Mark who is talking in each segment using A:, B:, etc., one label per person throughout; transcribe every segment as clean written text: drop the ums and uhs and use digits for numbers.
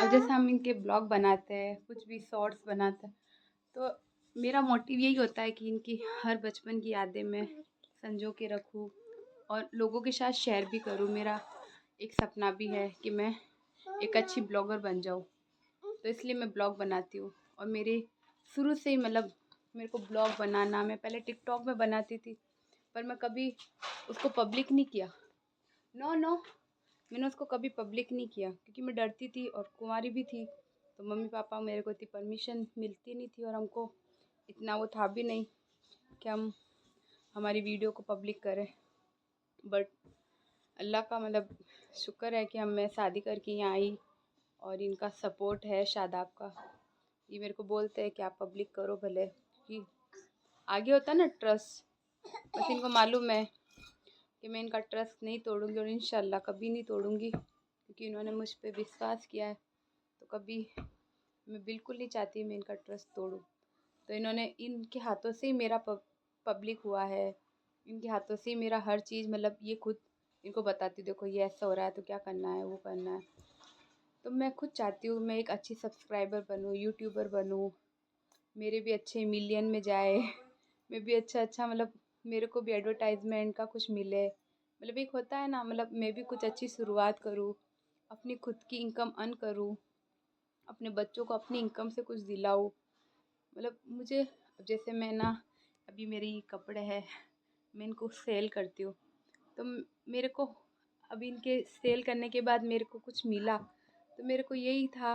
A: अब जैसे हम इनके ब्लॉग बनाते हैं, कुछ भी शॉर्ट्स बनाते हैं, तो मेरा मोटिव यही होता है कि इनकी हर बचपन की यादें मैं संजो के रखूँ और लोगों के साथ शेयर भी करूँ। मेरा एक सपना भी है कि मैं एक अच्छी ब्लॉगर बन जाऊँ, तो इसलिए मैं ब्लॉग बनाती हूँ। और मेरे शुरू से ही मतलब मेरे को ब्लॉग बनाना, मैं पहले टिकटॉक में बनाती थी, पर मैं कभी उसको पब्लिक नहीं किया। नो नो मैंने उसको कभी पब्लिक नहीं किया क्योंकि मैं डरती थी और कुंवारी भी थी, तो मम्मी पापा मेरे को इतनी परमिशन मिलती नहीं थी और हमको इतना वो था भी नहीं कि हम हमारी वीडियो को पब्लिक करें। बट अल्लाह का मतलब शुक्र है कि मैं शादी करके यहाँ आई और इनका सपोर्ट है, शादाब का। ये मेरे को बोलते हैं कि आप पब्लिक करो भले, कि आगे होता है ना ट्रस्ट। बस इनको मालूम है कि मैं इनका ट्रस्ट नहीं तोड़ूंगी और इंशाल्लाह कभी नहीं तोड़ूंगी, क्योंकि इन्होंने मुझ पर विश्वास किया है। तो कभी मैं बिल्कुल नहीं चाहती मैं इनका ट्रस्ट तोड़ूं। तो इन्होंने इनके हाथों से ही मेरा पब्लिक हुआ है, इनके हाथों से ही मेरा हर चीज़, मतलब ये खुद इनको बताती हूँ, देखो ये ऐसा हो रहा है तो क्या करना है, वो करना है। तो मैं खुद चाहती हूँ मैं एक अच्छी सब्सक्राइबर बनूँ, यूट्यूबर बनूँ, मेरे भी अच्छे मिलियन में जाए। मैं भी अच्छा मतलब मेरे को भी एडवर्टाइजमेंट का कुछ मिले। मतलब एक होता है ना, मतलब मैं भी कुछ अच्छी शुरुआत करूँ, अपनी खुद की इनकम अर्न करूँ, अपने बच्चों को अपनी इनकम से कुछ दिलाऊँ। मतलब मुझे अब जैसे मैं ना, अभी मेरी कपड़े हैं, मैं इनको सेल करती हूँ, तो मेरे को अभी इनके सेल करने के बाद मेरे को कुछ मिला, तो मेरे को यही था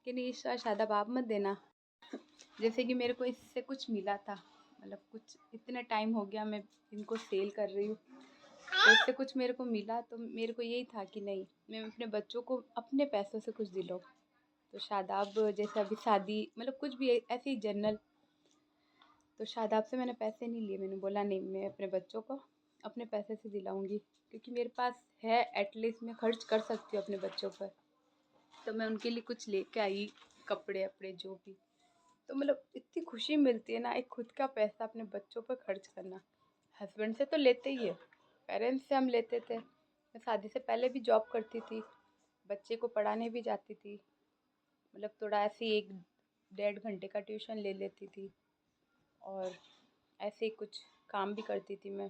A: कि नहीं शादाब आप मत देना। जैसे कि मेरे को इससे कुछ मिला था, मतलब कुछ इतने टाइम हो गया मैं इनको सेल कर रही हूँ, तो इससे कुछ मेरे को मिला, तो मेरे को यही था कि नहीं मैं अपने बच्चों को अपने पैसों से कुछ दिलाऊँ। तो शादाब जैसे अभी शादी, मतलब कुछ भी ऐसे ही जनरल, तो शादाब से मैंने पैसे नहीं लिए, मैंने बोला नहीं मैं अपने बच्चों को अपने पैसे से दिलाऊंगी, क्योंकि मेरे पास है, एटलीस्ट मैं खर्च कर सकती हूँ अपने बच्चों पर। तो मैं उनके लिए कुछ लेके आई, कपड़े अपड़े जो भी। तो मतलब इतनी खुशी मिलती है ना, एक खुद का पैसा अपने बच्चों पर खर्च करना। हस्बैंड से तो लेते ही है, पेरेंट्स से हम लेते थे। मैं शादी से पहले भी जॉब करती थी, बच्चे को पढ़ाने भी जाती थी, मतलब थोड़ा ऐसे ही 1-1.5 घंटे का ट्यूशन ले लेती थी, और ऐसे ही कुछ काम भी करती थी मैं,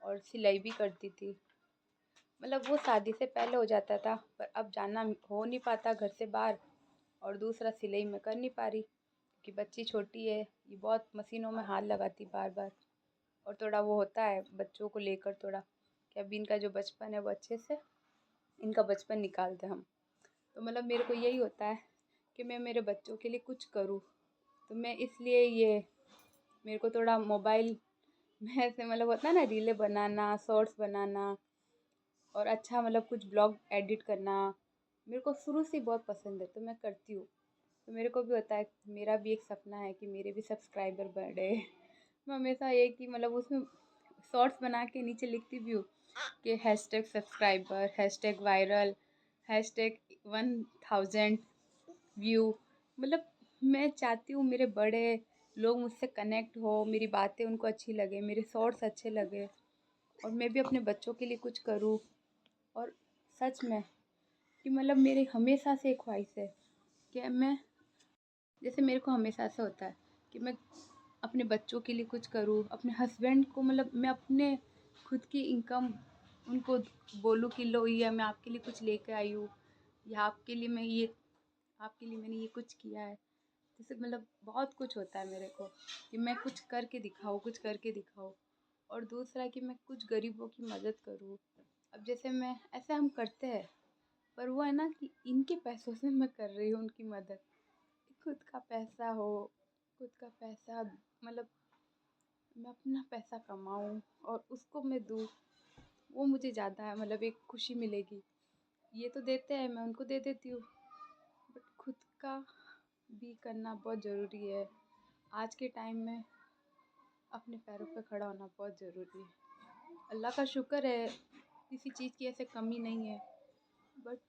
A: और सिलाई भी करती थी। मतलब वो शादी से पहले हो जाता था, पर अब जाना हो नहीं पाता घर से बाहर, और दूसरा सिलाई मैं कर नहीं पा रही क्योंकि बच्ची छोटी है, ये बहुत मशीनों में हाथ लगाती बार बार। और थोड़ा वो होता है बच्चों को लेकर थोड़ा, कि अभी इनका जो बचपन है वो अच्छे से इनका बचपन निकालते हम। तो मतलब मेरे को यही होता है कि मैं मेरे बच्चों के लिए कुछ करूँ, तो मैं इसलिए ये मेरे को थोड़ा मोबाइल में ऐसे मतलब होता है ना, रीलें बनाना, शॉर्ट्स बनाना, और अच्छा मतलब कुछ ब्लॉग एडिट करना, मेरे को शुरू से बहुत पसंद है, तो मैं करती हूँ। तो मेरे को भी होता है, मेरा भी एक सपना है कि मेरे भी सब्सक्राइबर बढ़े। मैं हमेशा एक ही मतलब उसमें शॉर्ट्स बना के नीचे लिखती भी हूँ कि hashtag subscriber, hashtag viral, hashtag 1000 view. मतलब मैं चाहती हूँ मेरे बड़े लोग मुझसे कनेक्ट हो, मेरी बातें उनको अच्छी लगे, मेरे शॉर्ट्स अच्छे लगे, और मैं भी अपने बच्चों के लिए कुछ करूँ। और सच में कि मतलब मेरे हमेशा से एक ख्वाहिश है कि मैं, जैसे मेरे को हमेशा से होता है कि मैं अपने बच्चों के लिए कुछ करूँ, अपने हस्बैंड को, मतलब मैं अपने खुद की इनकम उनको बोलूँ कि लो ये मैं आपके लिए कुछ लेकर आई हूँ, या आपके लिए मैं ये, आपके लिए मैंने ये कुछ किया है। जैसे मतलब बहुत कुछ होता है मेरे को कि मैं कुछ करके दिखाऊँ, कुछ करके दिखाऊँ। और दूसरा कि मैं कुछ गरीबों की मदद करूँ। अब जैसे मैं ऐसे हम करते हैं, पर वो है ना कि इनके पैसों से मैं कर रही हूँ उनकी मदद। खुद का पैसा हो, खुद का पैसा, मतलब मैं अपना पैसा कमाऊँ और उसको मैं दूँ, वो मुझे ज़्यादा है, मतलब एक खुशी मिलेगी। ये तो देते हैं, मैं उनको दे देती हूँ, बट खुद का भी करना बहुत ज़रूरी है। आज के टाइम में अपने पैरों पे खड़ा होना बहुत ज़रूरी है। अल्लाह का शुक्र है, किसी चीज़ की ऐसे कमी नहीं है, बट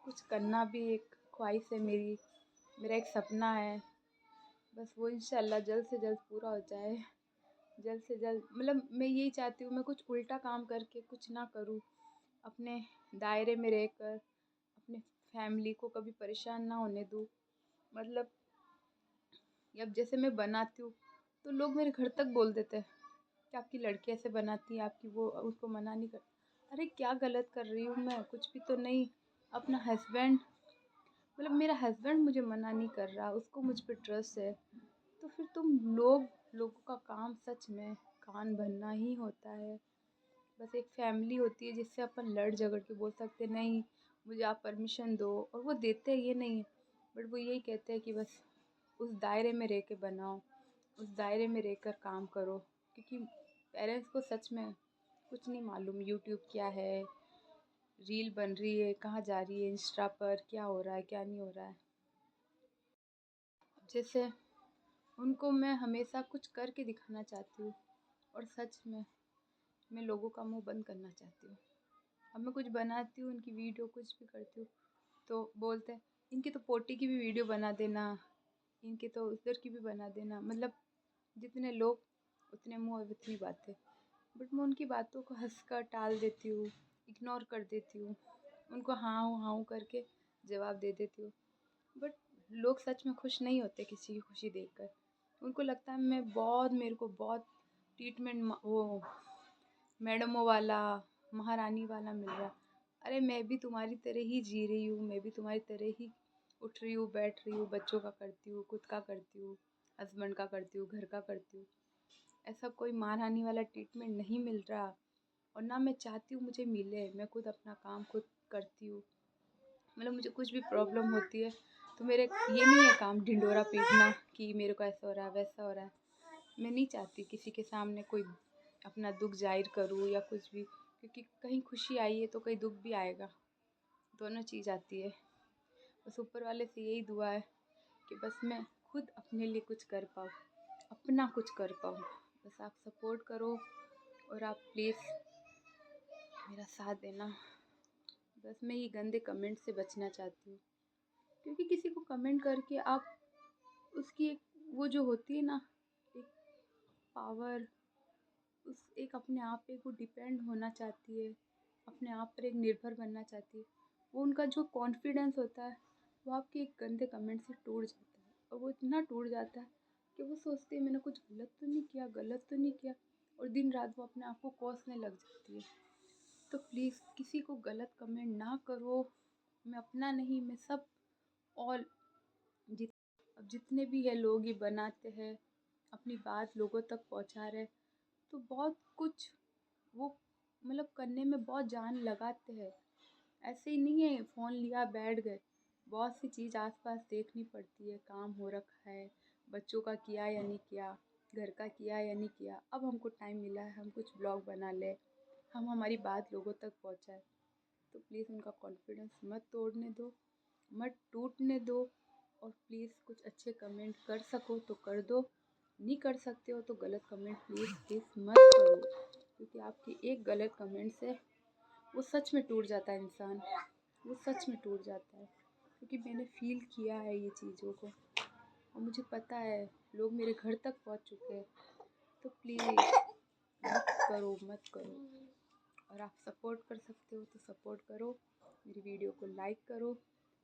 A: कुछ करना भी एक ख्वाहिश है मेरी, मेरा एक सपना है। बस वो इंशाल्लाह जल्द से जल्द पूरा हो जाए, जल्द से जल्द। मतलब मैं यही चाहती हूँ मैं कुछ उल्टा काम करके कुछ ना करूँ, अपने दायरे में रहकर अपने फैमिली को कभी परेशान ना होने दूँ। मतलब अब जैसे मैं बनाती हूँ तो लोग मेरे घर तक बोल देते हैं कि आपकी लड़की ऐसे बनाती है, आपकी वो उसको मना नहीं कर। अरे क्या गलत कर रही हूँ मैं? कुछ भी तो नहीं। अपना हस्बैंड, मतलब मेरा हस्बैंड मुझे मना नहीं कर रहा, उसको मुझ पे ट्रस्ट है। तो फिर लोगों का काम सच में कान भरना ही होता है। बस एक फैमिली होती है जिससे अपन लड़ झगड़ के बोल सकते नहीं, मुझे आप परमिशन दो, और वो देते हैं ये नहीं है। बट वो यही कहते हैं कि बस उस दायरे में रह के बनाओ, उस दायरे में रहकर काम करो। क्योंकि पेरेंट्स को सच में कुछ नहीं मालूम यूट्यूब क्या है, रील बन रही है कहाँ जा रही है, इंस्टा पर क्या हो रहा है क्या नहीं हो रहा है। जैसे उनको मैं हमेशा कुछ करके दिखाना चाहती हूँ, और सच में मैं लोगों का मुंह बंद करना चाहती हूँ। अब मैं कुछ बनाती हूँ, उनकी वीडियो कुछ भी करती हूँ तो बोलते हैं इनकी तो पोटी की भी वीडियो बना देना, इनके तो उधर की भी बना देना। मतलब जितने लोग उतने मुँह और उतनी बातें। बट मैं उनकी बातों को हंसकर टाल देती हूँ, इग्नोर कर देती हूँ, उनको हाँ हूँ करके जवाब दे देती हूँ। बट लोग सच में खुश नहीं होते किसी की खुशी देखकर। उनको लगता है मेरे को बहुत ट्रीटमेंट वो मैडमों वाला, महारानी वाला मिल रहा है। अरे मैं भी तुम्हारी तरह ही जी रही हूँ, मैं भी तुम्हारी तरह ही उठ रही हूँ, बैठ रही हूँ, बच्चों का करती हूँ, खुद का करती हूँ, हस्बैंड का करती हूँ, घर का करती हूँ। ऐसा कोई महारानी वाला ट्रीटमेंट नहीं मिल रहा, और ना मैं चाहती हूँ मुझे मिले। मैं खुद अपना काम खुद करती हूँ। मतलब मुझे कुछ भी प्रॉब्लम होती है तो मेरे ये नहीं है काम ढिंढोरा पीटना कि मेरे को ऐसा हो रहा है वैसा हो रहा है। मैं नहीं चाहती किसी के सामने कोई अपना दुख जाहिर करूँ या कुछ भी, क्योंकि कहीं खुशी आई है तो कहीं दुख भी आएगा, दोनों चीज़ आती है। बस ऊपर वाले से यही दुआ है कि बस मैं खुद अपने लिए कुछ कर पाऊँ, अपना कुछ कर पाऊँ। बस आप सपोर्ट करो, और आप प्लीज़ मेरा साथ देना। बस मैं ये गंदे कमेंट से बचना चाहती हूँ, क्योंकि किसी को कमेंट करके आप उसकी एक वो जो होती है ना, एक पावर, उस एक अपने आप पे वो डिपेंड होना चाहती है, अपने आप पर एक निर्भर बनना चाहती है। वो उनका जो कॉन्फिडेंस होता है वो आपके एक गंदे कमेंट से टूट जाता है, और वो इतना टूट जाता है कि वो सोचती है मैंने कुछ गलत तो नहीं किया, गलत तो नहीं किया, और दिन रात वो अपने आप को कोसने लग जाती है। तो प्लीज़ किसी को गलत कमेंट ना करो। मैं अपना नहीं, मैं सब ऑल जित अब जितने भी है लोग ये बनाते हैं, अपनी बात लोगों तक पहुंचा रहे, तो बहुत कुछ वो मतलब करने में बहुत जान लगाते हैं। ऐसे ही नहीं है फ़ोन लिया बैठ गए, बहुत सी चीज़ आसपास देखनी पड़ती है। काम हो रखा है, बच्चों का किया या नहीं किया, घर का किया या नहीं किया। अब हमको टाइम मिला है, हम कुछ ब्लॉग बना ले, हम हमारी बात लोगों तक पहुँचाए। तो प्लीज़ उनका कॉन्फिडेंस मत तोड़ने दो, मत टूटने दो, और प्लीज़ कुछ अच्छे कमेंट कर सको तो कर दो, नहीं कर सकते हो तो गलत कमेंट प्लीज़ प्लीज़ मत करो। क्योंकि आपकी एक गलत कमेंट से वो सच में टूट जाता है इंसान, वो सच में टूट जाता है। क्योंकि मैंने फ़ील किया है ये चीज़ों को, और मुझे पता है लोग मेरे घर तक पहुंच चुके हैं। तो प्लीज़ मत करो। और आप सपोर्ट कर सकते हो तो सपोर्ट करो, मेरी वीडियो को लाइक करो,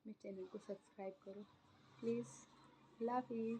A: मेरे चैनल को सब्सक्राइब करो प्लीज़। अल्लाह हाफिज़।